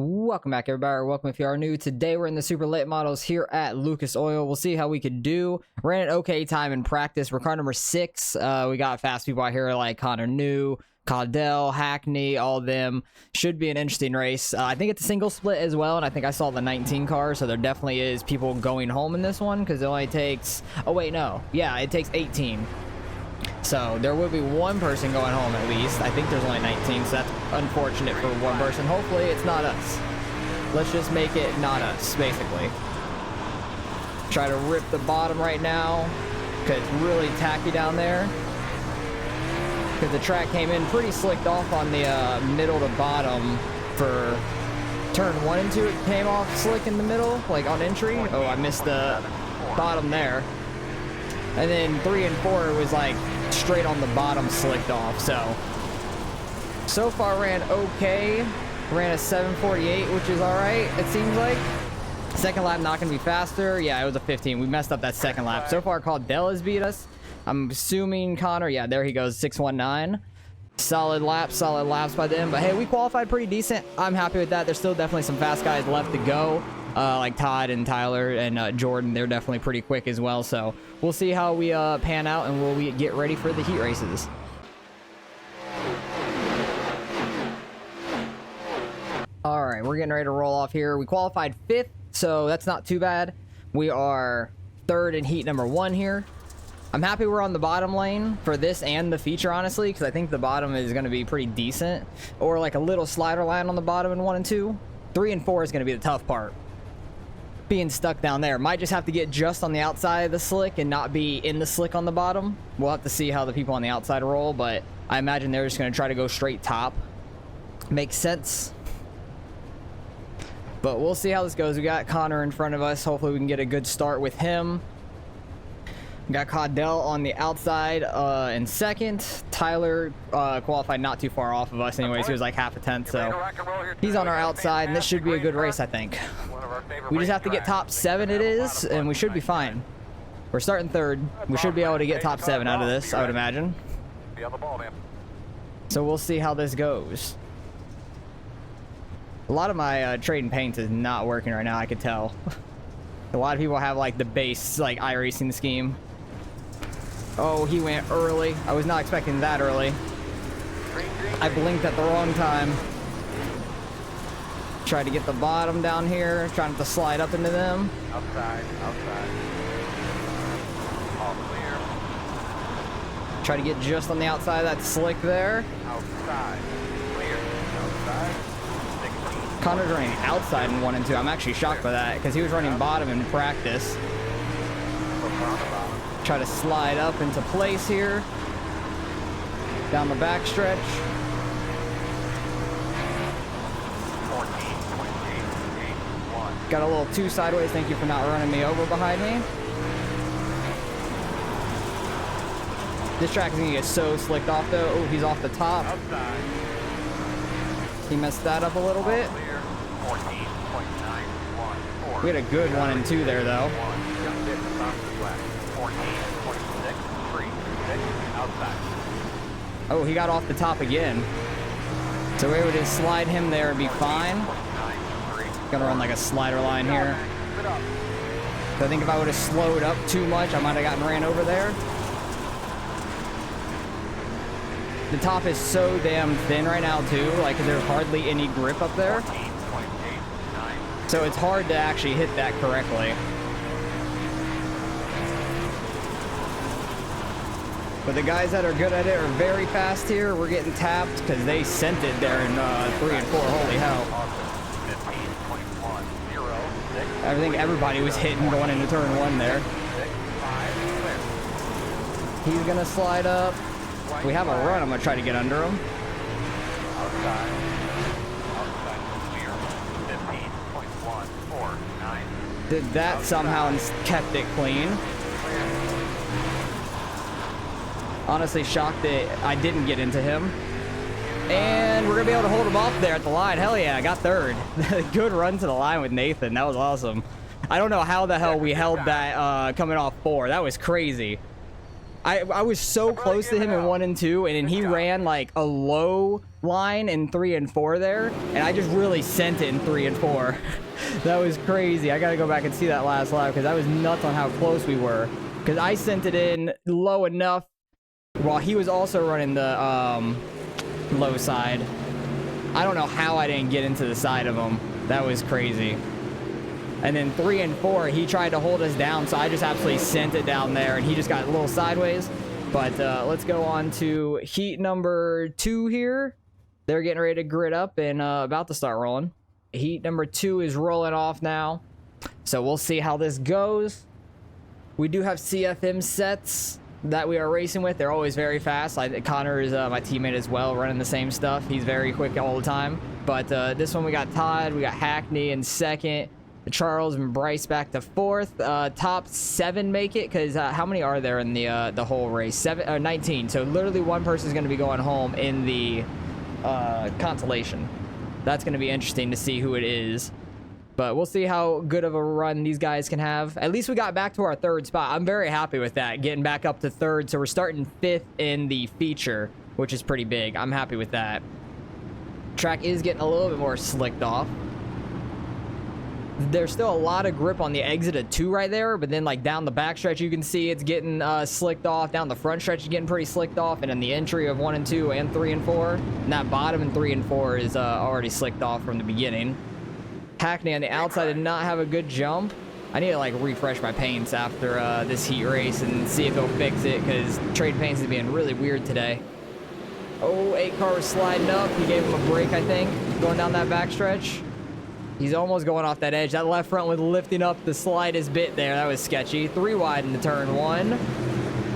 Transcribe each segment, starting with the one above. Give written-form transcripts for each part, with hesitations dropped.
Welcome back, everybody. Welcome if you are new. Today we're in the super late models here at Lucas Oil. We'll see how we could do. Ran an okay time in practice. We're car number 6. We got fast people out here like Connor New, Caudell, Hackney, all of them. Should be an interesting race. I think it's a single split as well, and I think I saw the 19 car, so there definitely is people going home in this one because it only takes... Oh, wait, no. Yeah, it takes 18. So there will be one person going home at least. I think there's only 19, so that's unfortunate for one person. Hopefully it's not us. Let's just make it not us, basically. Try to rip the bottom right now because it's really tacky down there. Because the track came in pretty slicked off on the middle to bottom for turn 1 and 2. It came off slick in the middle, like on entry. Oh, I missed the bottom there. And then 3 and 4 was like straight on the bottom slicked off. So far ran okay. Ran a 748, which is all right, it seems like. Second lap not gonna be faster. Yeah, it was a 15. We messed up that second lap. So far Caudell has beat us. I'm assuming Connor, yeah, there he goes, 619. Solid laps by them. But hey, we qualified pretty decent. I'm happy with that. There's still definitely some fast guys left to go. Like Todd and Tyler and Jordan, they're definitely pretty quick as well. So we'll see how we pan out, and we get ready for the heat races. All right, we're getting ready to roll off here. We qualified 5th, so that's not too bad. We are 3rd in heat number 1 here. I'm happy we're on the bottom lane for this and the feature, honestly, because I think the bottom is going to be pretty decent. Or like a little slider line on the bottom in 1 and 2. 3 and 4 is going to be the tough part. Being stuck down there. Might just have to get just on the outside of the slick and not be in the slick on the bottom. We'll have to see how the people on the outside roll, but I imagine they're just going to try to go straight top. Makes sense. But we'll see how this goes. We got Connor in front of us. Hopefully we can get a good start with him. We got Caudell on the outside in 2nd. Tyler qualified not too far off of us anyways. He was like half a tenth, so he's on our outside, and this should be a good race, I think. We just have to get top 7 it is, and we should be fine. We're starting 3rd. We should be able to get top 7 out of this, I would imagine. So we'll see how this goes. A lot of my trading paints is not working right now, I could tell. A lot of people have like the base like iRacing scheme. Oh, he went early. I was not expecting that early. I blinked at the wrong time. Tried to get the bottom down here, trying to slide up into them. Outside. All clear. Try to get just on the outside of that slick there. Outside. Clear. Outside. 16. Connor's running outside in 1 and 2. I'm actually shocked by that because he was running bottom in practice. Try to slide up into place here. Down the back stretch. 14, 28, 1. Got a little too sideways. Thank you for not running me over behind me. This track is going to get so slicked off though. Oh, he's off the top. Outside. He messed that up a little bit. Clear. 14.914. We had a good 1 and 2 there though. 14.26, outside. Oh, he got off the top again. So we would just slide him there and be fine. Gonna run like a slider line here. So I think if I would have slowed up too much, I might have gotten ran over there. The top is so damn thin right now too, like there's hardly any grip up there. So it's hard to actually hit that correctly. But the guys that are good at it are very fast here. We're getting tapped because they sent it there in 3 and 4. Holy hell. I think everybody was hitting going into turn 1 there. He's going to slide up. We have a run. I'm going to try to get under him. Outside clear. 15.149. Did that somehow and kept it clean. Honestly shocked that I didn't get into him. And we're going to be able to hold him off there at the line. Hell yeah, I got 3rd. Good run to the line with Nathan. That was awesome. I don't know how the hell we held that coming off 4. That was crazy. I was so close to him in 1 and 2, and then he ran like a low line in 3 and 4 there, and I just really sent it in 3 and 4. That was crazy. I gotta go back and see that last lap because I was nuts on how close we were. Because I sent it in low enough while he was also running the low side. I don't know how I didn't get into the side of him. That was crazy. And then 3 and 4, he tried to hold us down, so I just absolutely sent it down there, and he just got a little sideways. But let's go on to heat number 2 here. They're getting ready to grid up and about to start rolling. Heat number 2 is rolling off now, so we'll see how this goes. We do have CFM sets that we are racing with. They're always very fast. Connor is my teammate as well, running the same stuff. He's very quick all the time. But this one we got Todd, we got Hackney in second. Charles and Bryce back to 4th. Top 7 make it, because how many are there in the whole race? 19. So literally one person is going to be going home in the consolation. That's going to be interesting to see who it is. But we'll see how good of a run these guys can have. At least we got back to our 3rd spot. I'm very happy with that, getting back up to 3rd. So we're starting 5th in the feature, which is pretty big. I'm happy with that. Track is getting a little bit more slicked off. There's still a lot of grip on the exit of 2 right there, but then like down the back stretch you can see it's getting slicked off. Down the front stretch is getting pretty slicked off, and then the entry of 1 and 2 and 3 and 4, and that bottom in 3 and 4 is already slicked off from the beginning. Hackney on the outside did not have a good jump. I need to like refresh my paints after this heat race and see if it'll fix it, because trade paints is being really weird today. Oh, 8 car was sliding up. He gave him a break, I think, going down that back stretch. He's almost going off that edge. That left front was lifting up the slightest bit there. That was sketchy. 3 wide into turn 1.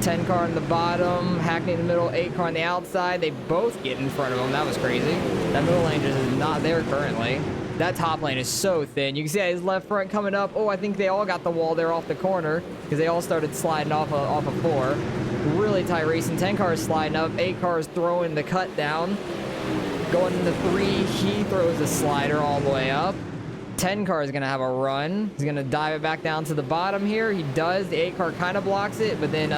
10 car in the bottom. Hackney in the middle. 8 car on the outside. They both get in front of him. That was crazy. That middle lane just is not there currently. That top lane is so thin. You can see his left front coming up. Oh, I think they all got the wall there off the corner because they all started sliding off of 4. Really tight racing. 10 cars sliding up. 8 cars throwing the cut down. Going into 3. He throws a slider all the way up. 10 car is going to have a run. He's going to dive it back down to the bottom here. He does. The 8 car kind of blocks it, but then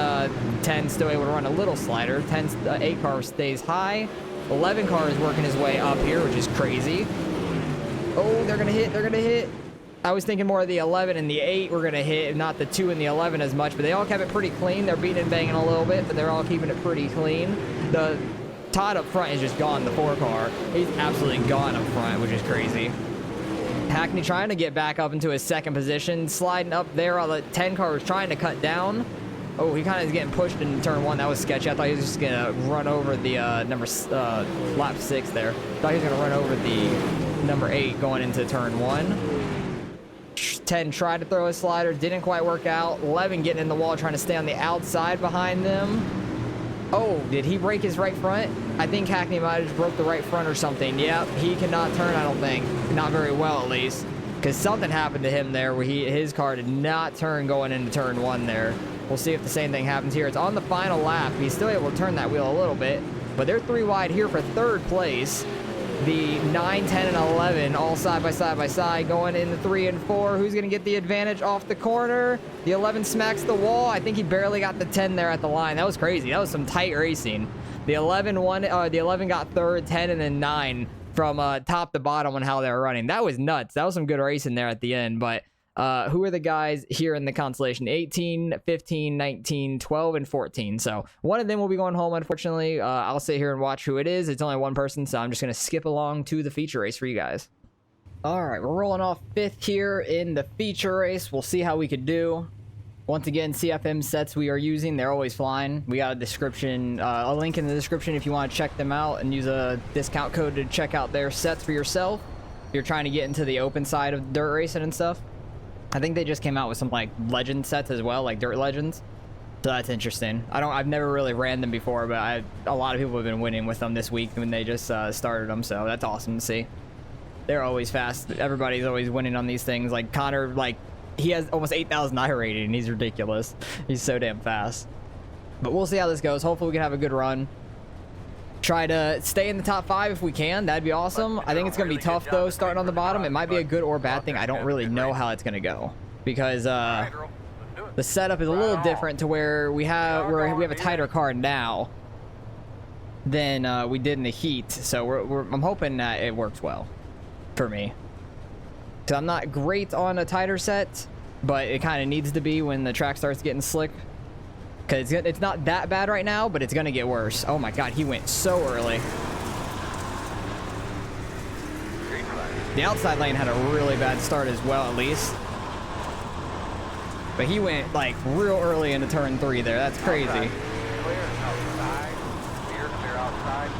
10 still able to run a little slider. 8 car stays high. 11 car is working his way up here, which is crazy. Oh, they're going to hit. They're going to hit. I was thinking more of the 11 and the 8 were going to hit, not the 2 and the 11 as much, but they all kept it pretty clean. They're beating and banging a little bit, but they're all keeping it pretty clean. The Todd up front is just gone, the 4 car. He's absolutely gone up front, which is crazy. Hackney trying to get back up into his 2nd position, sliding up there while the 10 car was trying to cut down. Oh, he kind of is getting pushed in turn 1. That was sketchy. I thought he was just going to run over the lap 6 there. Thought he was going to run over the number 8 going into turn 1. 10 tried to throw a slider, didn't quite work out. 11 getting in the wall, trying to stay on the outside behind them. Oh, did he break his right front? I think Hackney might have just broke the right front or something. Yep, he cannot turn, I don't think. Not very well, at least. Because something happened to him there where his car did not turn going into turn 1 there. We'll see if the same thing happens here. It's on the final lap. He's still able to turn that wheel a little bit. But they're 3 wide here for 3rd place. The 9, 10, and 11 all side by side going in the 3 and 4. Who's going to get the advantage off the corner? The 11 smacks the wall. I think he barely got the 10 there at the line. That was crazy. That was some tight racing. The 11 got 3rd, 10, and then 9 from top to bottom on how they were running. That was nuts. That was some good racing there at the end. But who are the guys here in the consolation? 18, 15, 19, 12, and 14. So one of them will be going home, unfortunately. I'll sit here and watch who it is. It's only one person, so I'm just going to skip along to the feature race for you guys. All right, we're rolling off 5th here in the feature race. We'll see how we could do. Once again, CFM sets we are using, they're always flying. We got a description, a link in the description if you want to check them out and use a discount code to check out their sets for yourself. If you're trying to get into the open side of dirt racing and stuff. I think they just came out with some like legend sets as well, like dirt legends. So that's interesting. I've never really ran them before, but a lot of people have been winning with them this week when they just started them. So that's awesome to see. They're always fast. Everybody's always winning on these things. Like Connor, like he has almost 8,000 iRating. He's ridiculous. He's so damn fast. But we'll see how this goes. Hopefully we can have a good run. Try to stay in the top 5 if we can. That'd be awesome. I think it's going to be tough, though, starting on the bottom. It might be a good or bad thing. I don't really know how it's going to go. Because the setup is a little different to where we have a tighter car now than we did in the heat. So I'm hoping that it works well for me. So I'm not great on a tighter set, but it kind of needs to be when the track starts getting slick. Because it's not that bad right now, but it's going to get worse. Oh my god, he went so early. The outside lane had a really bad start as well, at least. But he went, like, real early into turn 3 there. That's crazy. Clear outside. Clear outside.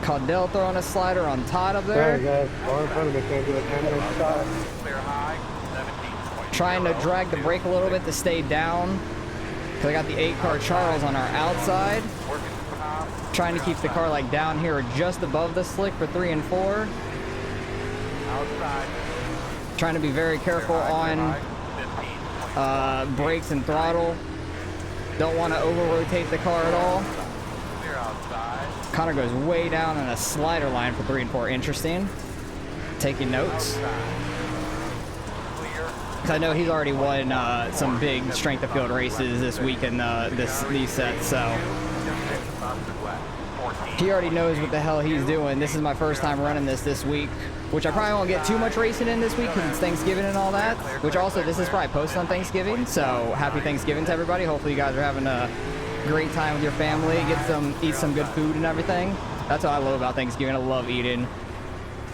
Caudell throwing a slider on Todd up there. Guys, go in front of me, can't do a 10-minute stop. Clear high. 17.0. Trying to drag the brake a little bit to stay down. So I got the 8-car Charles on our outside. Working top. Trying to keep the car, like, down here just above the slick for 3 and 4. Outside. Trying to be very careful on brakes and throttle. Don't want to over-rotate the car at all. Clear outside. Connor goes way down on a slider line for 3 and 4. Interesting. Taking notes. Clear. 'Cause I know he's already won some big strength of field races this week in these sets, so he already knows what the hell he's doing. This is my first time running this week, which I probably won't get too much racing in this week because it's Thanksgiving and all that, which also this is probably posted on Thanksgiving, so happy Thanksgiving to everybody. Hopefully you guys are having a great time with your family, eat some good food and everything. That's what I love about Thanksgiving. I love eating.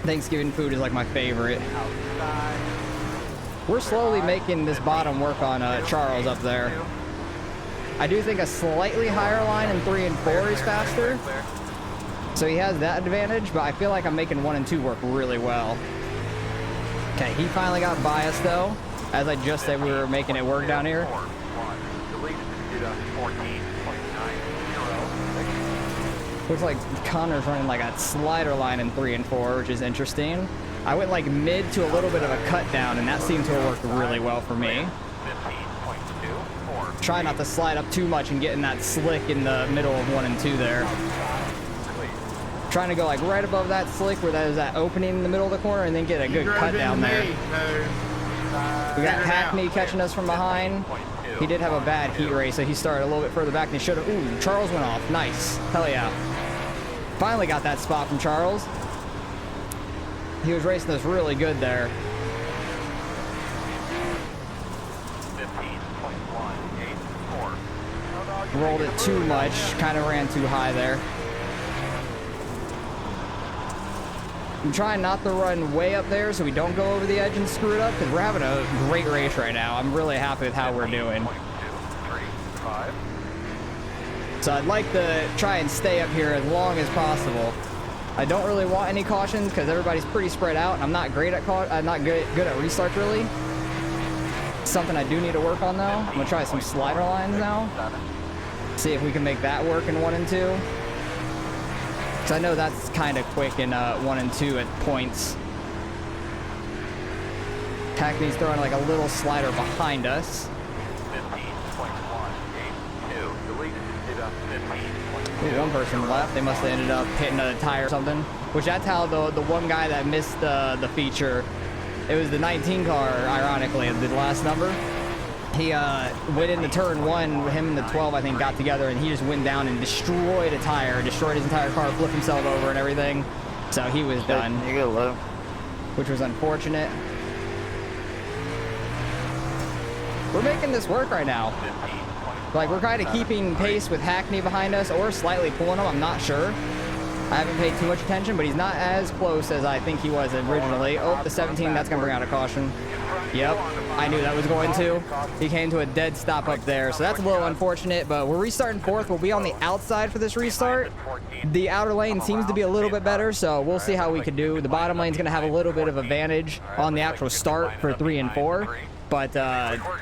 Thanksgiving food is like my favorite. We're slowly making this bottom work on Charles up there. I do think a slightly higher line in 3 and 4 is faster. So he has that advantage, but I feel like I'm making 1 and 2 work really well. Okay, he finally got biased though. As I just said, we were making it work down here. Looks like Connor's running like a slider line in 3 and 4, which is interesting. I went like mid to a little bit of a cut down, and that seemed to have worked really well for me. Try not to slide up too much and get in that slick in the middle of 1 and 2 there. Trying to go like right above that slick where that is that opening in the middle of the corner and then get a good cut down there. We got Hackney catching us from behind. He did have a bad heat race, so he started a little bit further back than he should have. Ooh, Charles went off. Nice. Hell yeah. Finally got that spot from Charles. He was racing us really good there. Rolled it too much. Kind of ran too high there. I'm trying not to run way up there so we don't go over the edge and screw it up because we're having a great race right now. I'm really happy with how we're doing. So I'd like to try and stay up here as long as possible. I don't really want any cautions because everybody's pretty spread out. I'm not great at I'm not good at restarts really. Something I do need to work on though. I'm gonna try some slider lines now. See if we can make that work in 1 and 2. Because I know that's kind of quick in 1 and 2 at points. Hackney's throwing like a little slider behind us. Ooh, one person left. They must have ended up hitting a tire or something. Which that's how the one guy that missed the feature, it was the 19 car, ironically, the last number. He went into turn 1, him and the 12 I think got together and he just went down and destroyed a tire, destroyed his entire car, flipped himself over and everything. So he was done. You get low. Which was unfortunate. We're making this work right now. Like, we're kind of keeping pace with Hackney behind us or slightly pulling him, I'm not sure. I haven't paid too much attention, but he's not as close as I think he was originally. Oh, the 17, that's going to bring out a caution. Yep, I knew that was going to. He came to a dead stop up there, so that's a little unfortunate, but we're restarting 4th. We'll be on the outside for this restart. The outer lane seems to be a little bit better, so we'll see how we can do. The bottom lane's going to have a little bit of advantage on the actual start for 3 and 4. But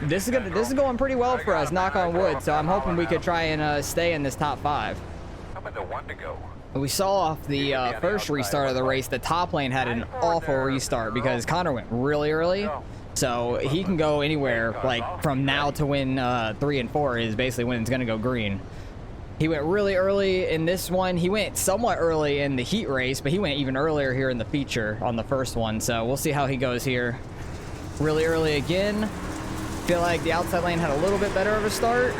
this is going pretty well for us, knock on wood. So I'm hoping we could try and stay in this top 5. We saw off the first restart of the race, the top lane had an awful restart because Connor went really early. So he can go anywhere, like from now to win 3 and 4 is basically when it's going to go green. He went really early in this one. He went somewhat early in the heat race, but he went even earlier here in the feature on the first one. So we'll see how he goes here. Really early again. Feel like the outside lane had a little bit better of a start.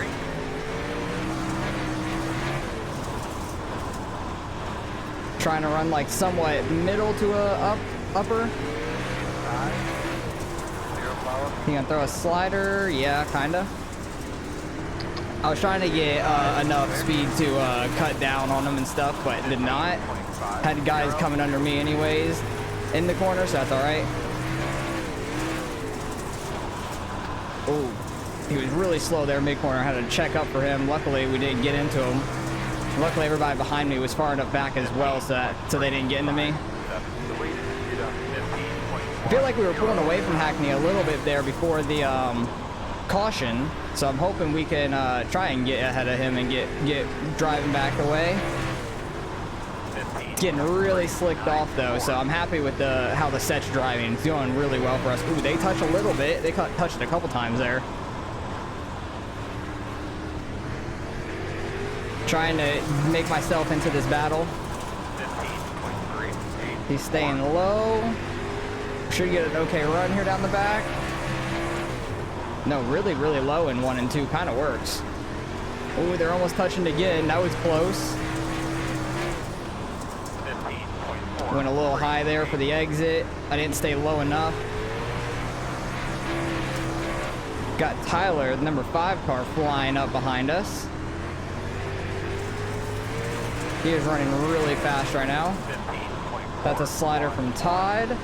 Trying to run like somewhat middle to a upper. You gonna throw a slider? Yeah, kinda. I was trying to get enough speed to cut down on them and stuff, but did not. Had guys coming under me anyways in the corner, so that's all right. Oh, he was really slow there mid-corner. I had to check up for him. Luckily, we didn't get into him. Luckily, everybody behind me was far enough back as well so they didn't get into me. I feel like we were pulling away from Hackney a little bit there before the caution, so I'm hoping we can try and get ahead of him and get driving back away. Getting really slicked off though, so I'm happy with how the set's driving. It's going really well for us. Ooh, they touch a little bit. They touched it a couple times there. Trying to make myself into this battle. He's staying low. Should get an okay run here down the back. No, really, really low in 1 and 2. Kind of works. Ooh, they're almost touching again. That was close. Went a little high there for the exit. I didn't stay low enough. Got Tyler, the number 5 car, flying up behind us. He is running really fast right now. That's a slider from Todd.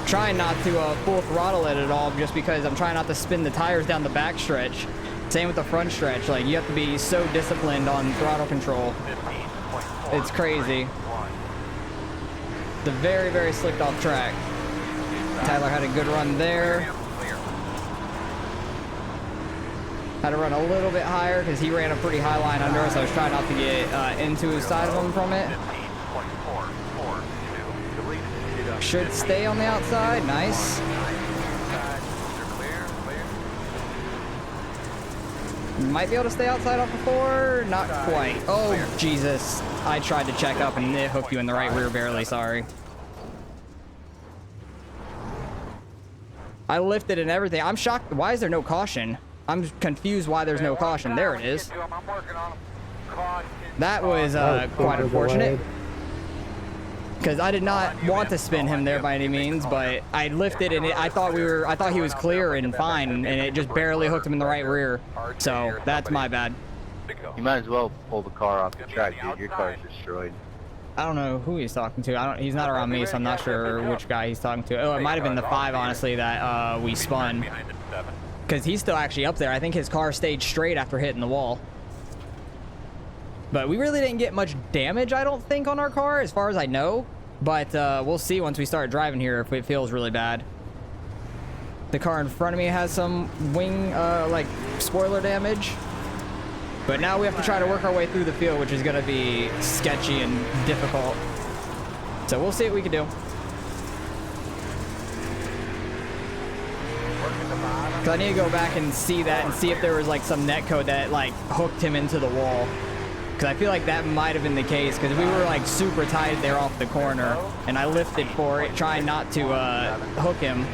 Trying not to full throttle it at all, just because I'm trying not to spin the tires down the back stretch. Same with the front stretch. Like, you have to be so disciplined on throttle control. It's crazy. The very, very slicked off track. Tyler had a good run there. Had to run a little bit higher because he ran a pretty high line under us. I was trying not to get into his side of him from it. Should stay on the outside. Nice. Might be able to stay outside off of 4. Not quite. Oh, Jesus. I tried to check up and it hooked you in the right rear barely. Sorry. I lifted and everything. I'm shocked. Why is there no caution? I'm confused why there's no caution. There it is. That was quite unfortunate. Because I did not want to spin him there by any means, but I lifted and I thought he was clear and fine, and it just barely hooked him in the right rear. So that's my bad. You might as well pull the car off the track, dude. Your car is destroyed. I don't know who he's talking to. He's not around me, so I'm not sure which guy he's talking to. Oh, it might have been the 5, honestly, that we spun. Because he's still actually up there. I think his car stayed straight after hitting the wall. But we really didn't get much damage, I don't think, on our car, as far as I know. But we'll see once we start driving here if it feels really bad. The car in front of me has some wing, like, spoiler damage. But now we have to try to work our way through the field, which is going to be sketchy and difficult. So we'll see what we can do. Because I need to go back and see that and see if there was, like, some netcode that, like, hooked him into the wall. Because I feel like that might have been the case, because we were like super tight there off the corner, and I lifted for it, trying not to hook him.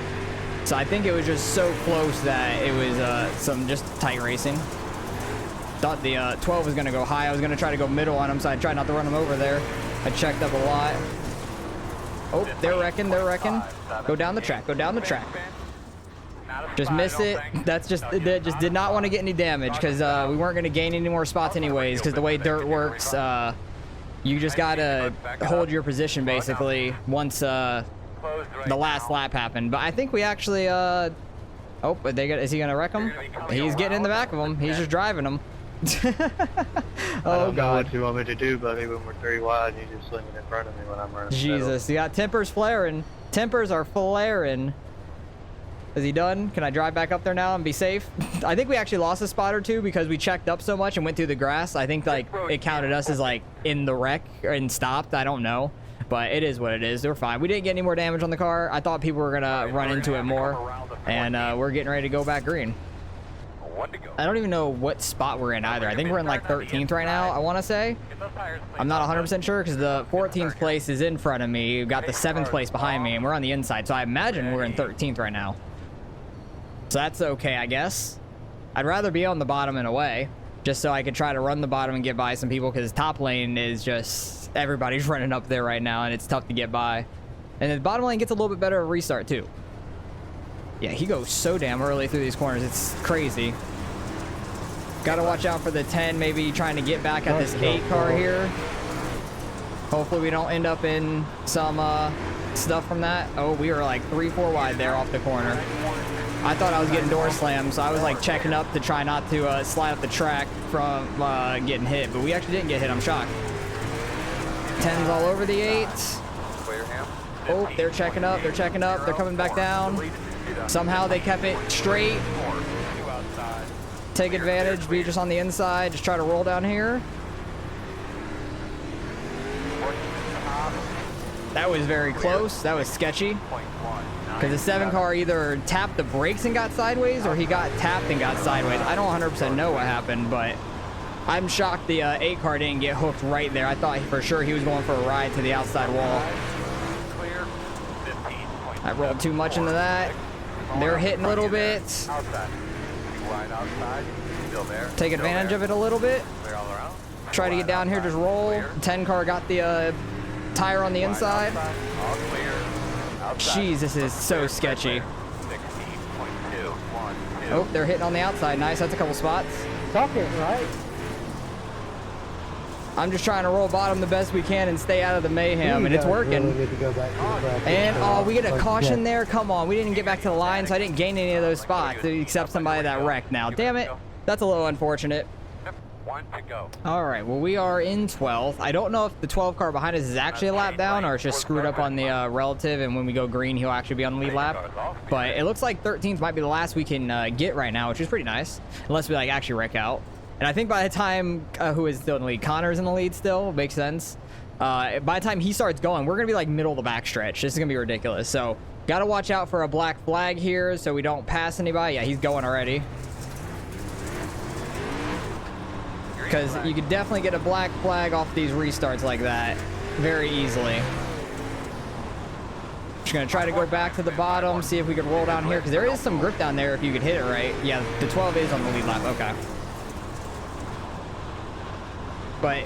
So I think it was just so close that it was some just tight racing. Thought the 12 was going to go high. I was going to try to go middle on him, so I tried not to run him over there. I checked up a lot. Oh, they're wrecking, they're wrecking. Go down the track, go down the track. Just miss it. That just did not want to get any damage, because we weren't going to gain any more spots anyways, because the way dirt works, you just got to hold your position basically once the last lap happened. But I think we actually oh, is he going to wreck him? He's getting in the back of him. He's just driving him. I don't know what you want me to do, buddy, when we're 3 wide and you just swing it in front of me when I'm running. Jesus, you got tempers flaring. Tempers are flaring. Is he done? Can I drive back up there now and be safe? I think we actually lost a spot or two because we checked up so much and went through the grass. I think like it counted us as like in the wreck and stopped. I don't know, but it is what it is. We're fine. We didn't get any more damage on the car. I thought people were gonna run into it more, and we're getting ready to go back green. One to go. I don't even know what spot we're in either. I think we're in like 13th right now, I want to say. Get those tires cleaned I'm not up. 100% sure because the 14th place is in front of me. We've got the 7th place behind me, and we're on the inside. So I imagine we're in 13th right now. So that's okay, I guess. I'd rather be on the bottom in a way, just so I could try to run the bottom and get by some people, because top lane is just, everybody's running up there right now, and it's tough to get by. And the bottom lane gets a little bit better of a restart, too. Yeah, he goes so damn early through these corners. It's crazy. Got to watch out for the 10, maybe trying to get back at this 8 car here. Hopefully we don't end up in some stuff from that. Oh, we were like 3-4 wide there off the corner. I thought I was getting door slammed, so I was like checking up to try not to slide up the track from getting hit, but we actually didn't get hit. I'm shocked. 10's all over the 8. Clear him. Oh, they're checking up. They're checking up. They're coming back down. Somehow they kept it straight. You outside. Take advantage. Be just on the inside. Just try to roll down here. That was very close. That was sketchy. Because the 7 car either tapped the brakes and got sideways, or he got tapped and got sideways. I don't 100% know what happened, but I'm shocked the 8 car didn't get hooked right there. I thought for sure he was going for a ride to the outside wall. Clear. 15. I rolled too much into that. They're hitting a little bit. Outside. You line outside. Still there. Take advantage of it a little bit. Clear all around. Try to get down here, just roll. 10 car got the tire on the inside. All clear. Outside. Jeez, this is so sketchy. 16.2. 1, 2. Oh, they're hitting on the outside. Nice, that's a couple spots. Suck it, right? I'm just trying to roll bottom the best we can and stay out of the mayhem, and it's working. Really need to go back to the practice. And oh, we get a Like, caution yeah. there. Come on, we didn't get back to the line, so I didn't gain any of those spots except somebody that wrecked now. Damn it, that's a little unfortunate. 1 to go. All right, well, we are in 12th. I don't know if the 12 car behind us is actually a lap down or it's just screwed up on the relative, and when we go green, he'll actually be on the lead lap. But it looks like 13th might be the last we can get right now, which is pretty nice, unless we like actually wreck out. And I think by the time who is still in the lead, Connor's in the lead still, makes sense. By the time he starts going, we're gonna be like middle of the backstretch. This is gonna be ridiculous. So gotta watch out for a black flag here so we don't pass anybody. Yeah, he's going already. Because you could definitely get a black flag off these restarts like that very easily. Just gonna try to go back to the bottom, see if we could roll down here, because there is some grip down there if you could hit it right. Yeah, the 12 is on the lead lap. Okay. But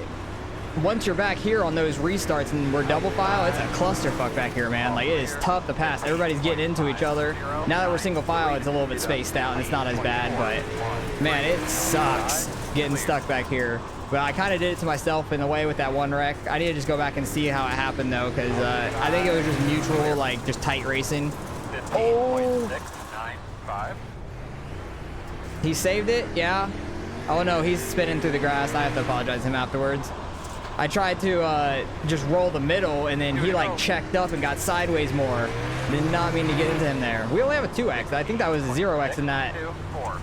once you're back here on those restarts and we're double file, it's a clusterfuck back here, man. Like, it is tough to pass. Everybody's getting into each other. Now that we're single file, it's a little bit spaced out and it's not as bad, but man, it sucks getting stuck back here. But I kind of did it to myself in a way with that one wreck. I need to just go back and see how it happened though, because I think it was just mutual, like just tight racing. Oh, 15.695. he saved it, yeah. Oh no, he's spinning through the grass. I have to apologize to him afterwards. I tried to just roll the middle, and then he like checked up and got sideways more. Did not mean to get into him there. We only have a 2x. I think that was a 0x in that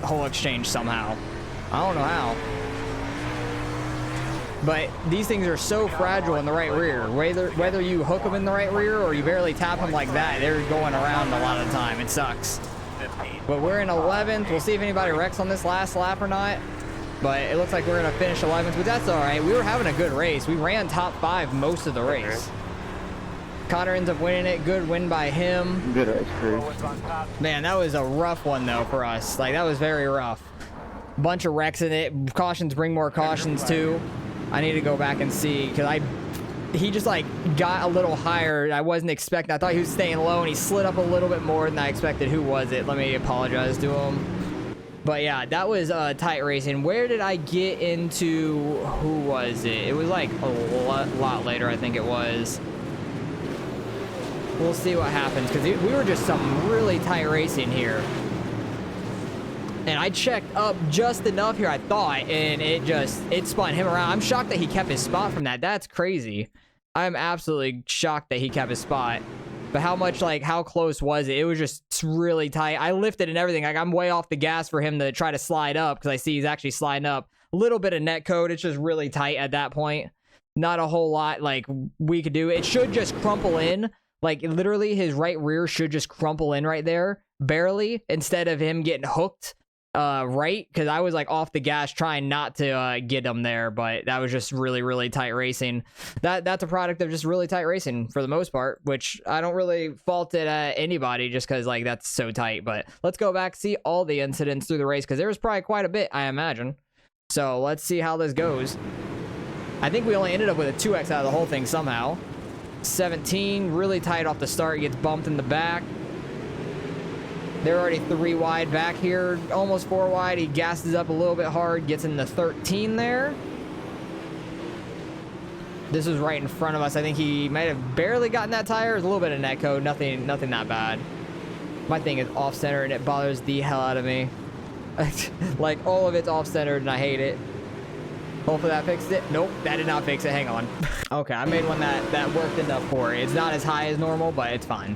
whole exchange somehow. I don't know how. But these things are so fragile in the right rear. Whether you hook them in the right rear or you barely tap them like that, they're going around a lot of the time. It sucks. But we're in 11th. We'll see if anybody wrecks on this last lap or not. But it looks like we're going to finish 11th, but that's all right. We were having a good race. We ran top 5 most of the race. Connor ends up winning it. Good win by him. Good race, Cruz. Man, that was a rough one, though, for us. Like, that was very rough. Bunch of wrecks in it. Cautions bring more cautions, too. I need to go back and see, because he just, like, got a little higher. I wasn't expecting. I thought he was staying low, and he slid up a little bit more than I expected. Who was it? Let me apologize to him. But yeah, that was tight racing. Where did I get into? Who was it? It was like a lot later, I think it was. We'll see what happens, because we were just some really tight racing here. And I checked up just enough here, I thought, and it spun him around. I'm shocked that he kept his spot from that. That's crazy. I'm absolutely shocked that he kept his spot. But how close was it? It was just really tight. I lifted and everything. Like, I'm way off the gas for him to try to slide up, because I see he's actually sliding up. A little bit of net code. It's just really tight at that point. Not a whole lot, like, we could do. It should just crumple in. Like, literally, his right rear should just crumple in right there. Barely. Instead of him getting hooked right, because I was like off the gas trying not to get them there, but that was just really tight racing. That's a product of just really tight racing for the most part, which I don't really fault it at anybody just because like that's so tight. But let's go back, see all the incidents through the race, because there was probably quite a bit, I imagine. So let's see how this goes. I think we only ended up with a 2x out of the whole thing somehow. 17, really tight off the start, gets bumped in the back. They're already 3 wide back here, almost 4 wide. He gasses up a little bit hard, gets in the 13 there. This was right in front of us. I think he might have barely gotten that tire. There's a little bit of netcode, nothing that bad. My thing is off-center and it bothers the hell out of me. Like all of it's off-centered and I hate it. Hopefully that fixed it. Nope, that did not fix it. Hang on. Okay, I made one that worked enough for it. It's not as high as normal, but it's fine.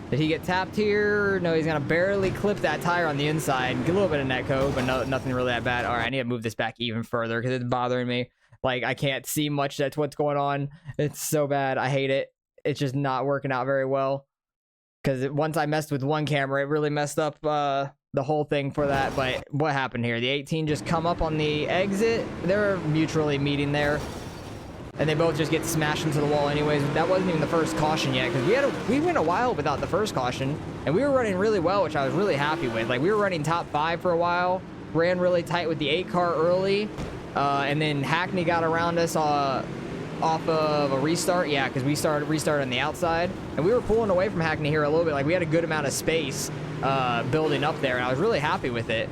Did he get tapped here? No, he's gonna barely clip that tire on the inside. Get a little bit of netcode, but nothing really that bad. All right, I need to move this back even further because it's bothering me. Like, I can't see much. That's what's going on. It's so bad. I hate it. It's just not working out very well. Because once I messed with one camera, it really messed up the whole thing for that. But what happened here? The 18 just come up on the exit. They're mutually meeting there. And they both just get smashed into the wall anyways. That wasn't even the first caution yet, because we went a while without the first caution, and we were running really well, which I was really happy with. Like, we were running top 5 for a while, ran really tight with the 8 car early, and then Hackney got around us off of a restart. Yeah, because we restarted on the outside, and we were pulling away from Hackney here a little bit. Like, we had a good amount of space building up there, and I was really happy with it.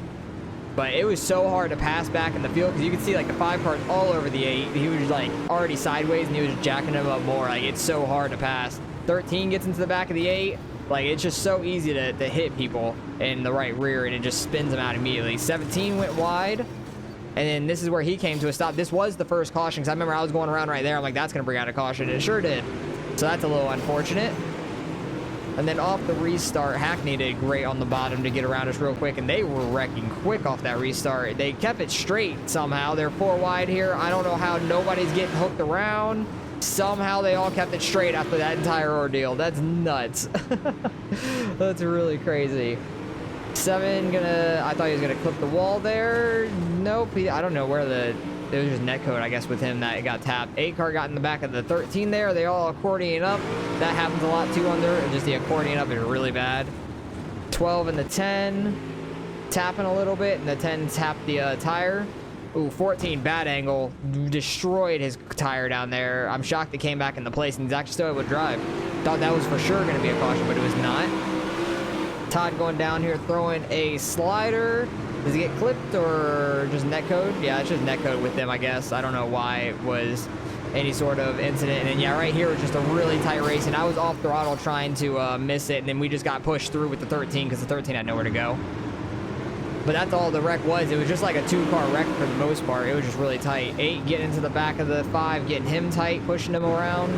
But it was so hard to pass back in the field because you could see like the 5 cars all over the 8. He was like already sideways and he was jacking him up more. Like, it's so hard to pass. 13 gets into the back of the 8. Like, it's just so easy to hit people in the right rear and it just spins them out immediately. 17 went wide. And then this is where he came to a stop. This was the first caution because I remember I was going around right there. I'm like, that's going to bring out a caution. And it sure did. So that's a little unfortunate. And then off the restart, Hackney did great on the bottom to get around us real quick, and they were wrecking quick off that restart. They kept it straight somehow. They're 4 wide here. I don't know how nobody's getting hooked around. Somehow they all kept it straight after that entire ordeal. That's nuts. That's really crazy. 7 I thought he was gonna clip the wall there. Nope, I don't know where it was just netcode, I guess, with him that it got tapped. 8 car got in the back of the 13 there. They all accordion up. That happens a lot too under. Just the accordion up is really bad. 12 and the 10 tapping a little bit, and the 10 tapped the tire. Ooh, 14, bad angle. Destroyed his tire down there. I'm shocked it came back into place, and he's actually still able to drive. Thought that was for sure going to be a caution, but it was not. Todd going down here, throwing a slider. Does he get clipped or just netcode? Yeah, it's just netcode with them, I guess. I don't know why it was any sort of incident. And then, yeah, right here was just a really tight race, and I was off throttle trying to miss it, and then we just got pushed through with the 13 because the 13 had nowhere to go. But that's all the wreck was. It was just like a 2-car wreck for the most part. It was just really tight. 8 getting into the back of the 5, getting him tight, pushing him around.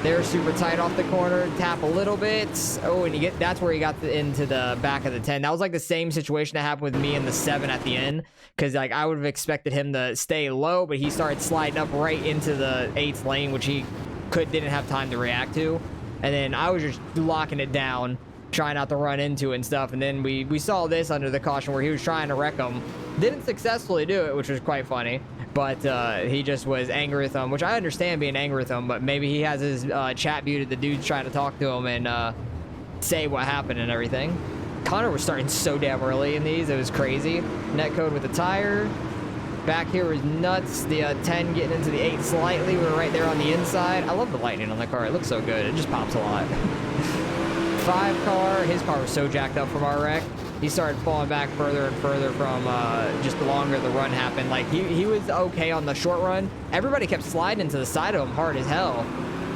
They're super tight off the corner. Tap a little bit. Oh, and that's where he got into the back of the 10. That was like the same situation that happened with me in the 7 at the end. Because like I would have expected him to stay low, but he started sliding up right into the 8th lane, which he didn't have time to react to. And then I was just locking it down, trying not to run into it and stuff. And then we saw this under the caution where he was trying to wreck him. Didn't successfully do it, which was quite funny. But he just was angry with him, which I understand being angry with him, but maybe he has his chat muted. The dude's trying to talk to him and say what happened and everything. Connor was starting so damn early in these. It was crazy. Netcode with the tire. Back here was nuts. The 10 getting into the 8 slightly. We were right there on the inside. I love the lightning on the car. It looks so good. It just pops a lot. 5 car. His car was so jacked up from our wreck. He started falling back further and further from just the longer the run happened. Like, he was okay on the short run. Everybody kept sliding into the side of him hard as hell.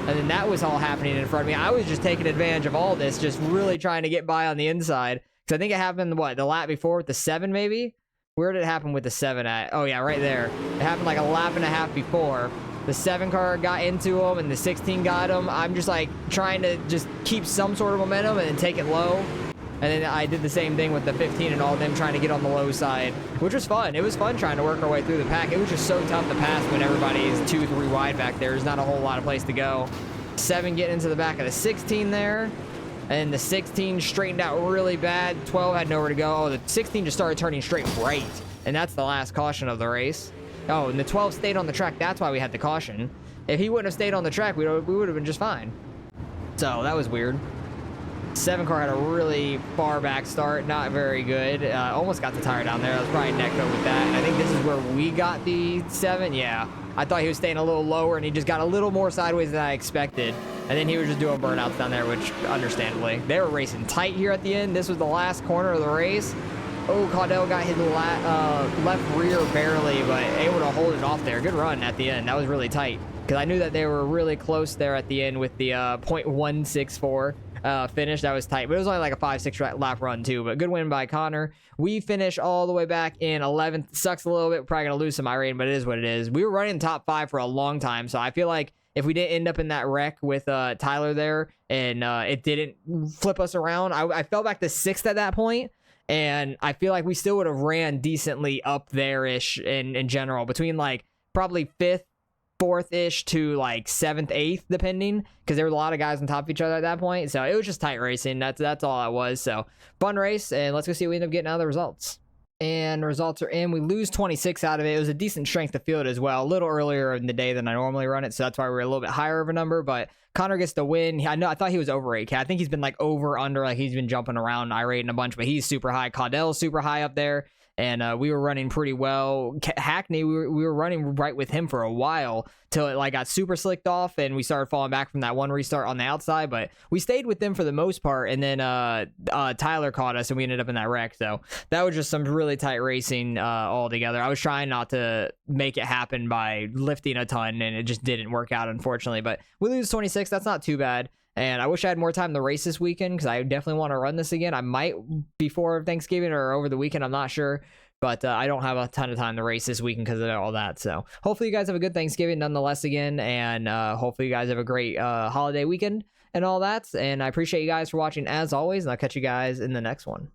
And then that was all happening in front of me. I was just taking advantage of all this, just really trying to get by on the inside. Because I think it happened, what, the lap before with the 7 maybe? Where did it happen with the 7 at? Oh, yeah, right there. It happened like a lap and a half before. The 7 car got into him and the 16 got him. I'm just like trying to just keep some sort of momentum and then take it low. And then I did the same thing with the 15 and all of them trying to get on the low side, which was fun. It was fun trying to work our way through the pack. It was just so tough to pass when everybody is 2-3 wide back there. There's not a whole lot of place to go. 7 getting into the back of the 16 there. And the 16 straightened out really bad. 12 had nowhere to go. Oh, the 16 just started turning straight right. And that's the last caution of the race. Oh, and the 12 stayed on the track. That's why we had the caution. If he wouldn't have stayed on the track, we would have been just fine. So that was weird. 7 car had a really far back start, not very good. Almost got the tire down there. That was probably neck with that. And I think this is where we got the 7. Yeah, I thought he was staying a little lower, and he just got a little more sideways than I expected. And then he was just doing burnouts down there, which understandably. They were racing tight here at the end. This was the last corner of the race. Oh, Caudell got his left rear barely, but able to hold it off there. Good run at the end. That was really tight, because I knew that they were really close there at the end with the .164 finish. That was tight, but it was only like a 5-6 lap run too. But good win by Connor. We finished all the way back in 11th. Sucks a little bit. We're probably gonna lose some iRacing, but it is what it is. We were running top 5 for a long time, so I feel like if we didn't end up in that wreck with Tyler there and it didn't flip us around, I fell back to 6th at that point, and I feel like we still would have ran decently up there-ish in general, between like probably 5th, 4th-ish to like 7th, 8th, depending, because there were a lot of guys on top of each other at that point. So it was just tight racing. That's all it was. So fun race, and let's go see what we end up getting out of the results. And results are in. We lose 26 out of it. It was a decent strength of field as well, a little earlier in the day than I normally run it, so that's why we're a little bit higher of a number. But Connor gets the win. I thought he was over 8K. I think he's been like over, under, like he's been jumping around iRating a bunch, but he's super high. Caudell's super high up there. And we were running pretty well. Hackney, we were running right with him for a while till it like got super slicked off, and we started falling back from that one restart on the outside. But we stayed with them for the most part, and then Tyler caught us, and we ended up in that wreck. So that was just some really tight racing all together. I was trying not to make it happen by lifting a ton, and it just didn't work out, unfortunately. But we lose 26. That's not too bad. And I wish I had more time to race this weekend, because I definitely want to run this again. I might before Thanksgiving or over the weekend. I'm not sure. But I don't have a ton of time to race this weekend because of all that. So hopefully you guys have a good Thanksgiving nonetheless again. And hopefully you guys have a great holiday weekend and all that. And I appreciate you guys for watching as always. And I'll catch you guys in the next one.